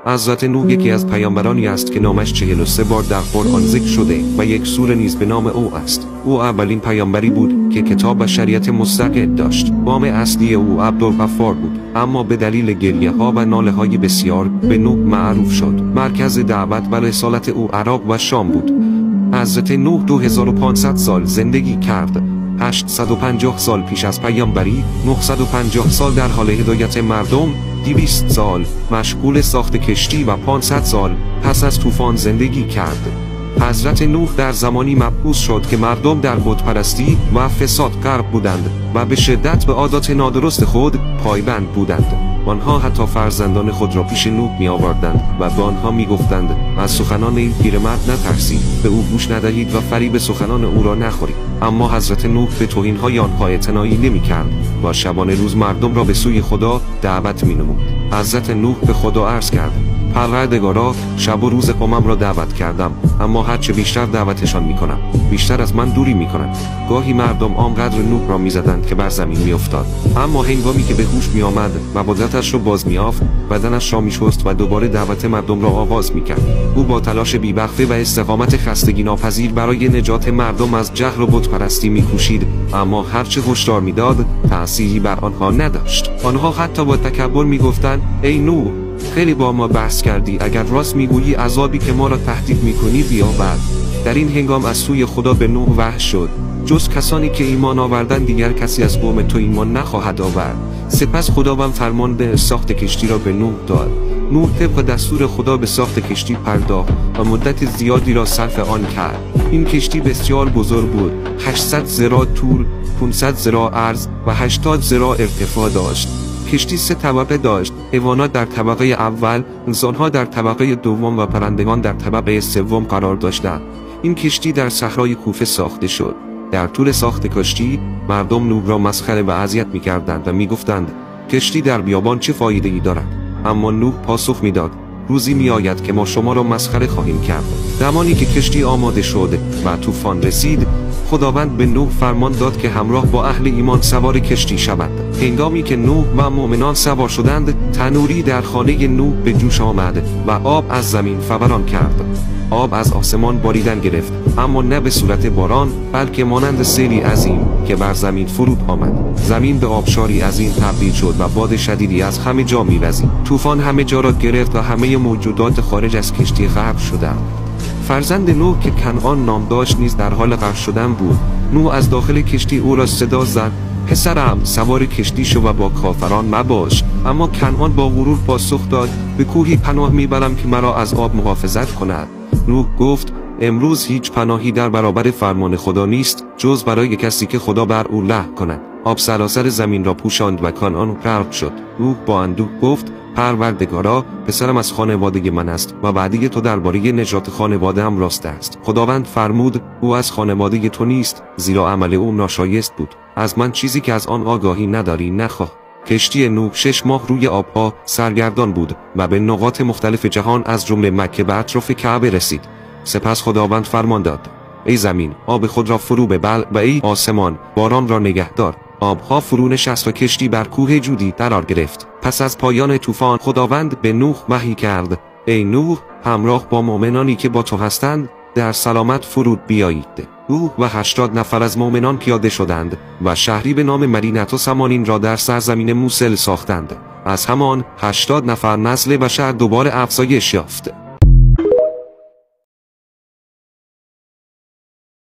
حضرت نوح یکی از پیامبرانی است که نامش 43 بار در قرآن ذکر شده و یک سوره نیز به نام او است. او اولین پیامبری بود که کتاب و شریعت مستقل داشت. نام اصلی او عبدالغفار بود، اما به دلیل گریه‌ها و ناله‌های بسیار به نوح معروف شد. مرکز دعوت و رسالت او عراق و شام بود. حضرت نوح 2500 سال زندگی کرد. 850 سال پیش از پیامبری، 950 سال در حال هدایت مردم، 200 سال مشغول ساخت کشتی و 500 سال پس از طوفان زندگی کرد. حضرت نوح در زمانی مبعوث شد که مردم در بتپرستی و فساد غرق بودند و به شدت به عادات نادرست خود پایبند بودند. آنها حتی فرزندان خود را پیش نوح می آوردند و به آنها می گفتند از سخنان این پیرمرد نترسید، به او گوش ندهید و فریب سخنان او را نخورید. اما حضرت نوح به توهین‌های آنها اعتنایی نمی کرد و شبانه روز مردم را به سوی خدا دعوت می نمود. حضرت نوح به خدا عرض کرد: پروردگارا، شب و روز قومم را دعوت کردم، اما هرچه بیشتر دعوتشان میکنم بیشتر از من دوری میکنند. گاهی مردم آنقدر نوح را میزدند که بر زمین میافتاد، اما هنگامی که به هوش میآمد و قدرتش را باز میافت، بدنش را میشست و دوباره دعوت مردم را آغاز میکرد. او با تلاش بی‌وقفه و استقامت خستگی ناپذیر برای نجات مردم از جهل و بتپرستی میکوشید، اما هرچه هشدار میداد تأثیری بر آنها نداشت. آنها حتی با تکبر میگفتند: ای نوح، خیلی با ما بحث کردی، اگر راست میگویی عذابی که ما را تهدید میکنی بیاور. در این هنگام از سوی خدا به نوح وحی شد: جز کسانی که ایمان آوردن دیگر کسی از قوم تو ایمان نخواهد آورد. سپس خداوند فرمان ساخت کشتی را به نوح داد. نوح طبق دستور خدا به ساخت کشتی پرداخت و مدت زیادی را صرف آن کرد. این کشتی بسیار بزرگ بود، 800 ذراع طول، 500 ذراع عرض و 80 ذراع ارتفاع داشت. کشتی 3 طبقه داشت: حیوانات در طبقه اول، انسانها در طبقه دوم و پرندگان در طبقه سوم قرار داشتند. این کشتی در صحرای کوفه ساخته شد. در طول ساخت کشتی مردم نوح را مسخره و اذیت می‌کردند و می‌گفتند: کشتی در بیابان چه فایده‌ای دارد؟ اما نوح پاسخ می‌داد: روزی می‌آید که ما شما را مسخره خواهیم کرد. زمانی که کشتی آماده شد و طوفان رسید، خداوند به نوح فرمان داد که همراه با اهل ایمان سوار کشتی شود. هنگامی که نوح و مؤمنان سوار شدند، تنوری در خانه نوح به جوش آمد و آب از زمین فوران کرد. آب از آسمان باریدن گرفت، اما نه به صورت باران، بلکه مانند سیلی عظیم که بر زمین فرود آمد. زمین به آبشاری عظیم تبدیل شد و باد شدیدی از همه جا می‌وزید. طوفان همه جا را گرفت و همه موجودات خارج از کشتی غرق شدند. فرزند نوح که کنعان نام داشت نیز در حال غرق شدن بود. نوح از داخل کشتی او را صدا زد: پسرم، سوار کشتی شو و با کافران مباش. اما کنعان با غرور پاسخ داد: به کوهی پناه میبرم که مرا از آب محافظت کند. نوح گفت: امروز هیچ پناهی در برابر فرمان خدا نیست جز برای کسی که خدا بر او لعنت کند. آب سراسر زمین را پوشاند و کنعان غرق شد. نوح با اندوه گفت: پروردگارا، پسرم از خانواده من است و وعده تو درباره نجات خانواده هم راست است. خداوند فرمود: او از خانواده تو نیست، زیرا عمل او ناشایست بود. از من چیزی که از آن آگاهی نداری نخواه. کشتی نوح 6 ماه روی آبها سرگردان بود و به نقاط مختلف جهان از جمله مکه به اطراف کعبه رسید. سپس خداوند فرمان داد: ای زمین، آب خود را فرو ببل و ای آسمان، باران را نگهدار. آبها فرو نشست و کشتی بر کوه جودی قرار گرفت. پس از پایان طوفان خداوند به نوح وحی کرد: ای نوح، همراه با مؤمنانی که با تو هستند در سلامت فرود بیایید. نوح و 80 نفر از مؤمنان پیاده شدند و شهری به نام مدینه سمانین را در سرزمین موصل ساختند. از همان 80 نفر نسل بشر دوباره افزایش یافت.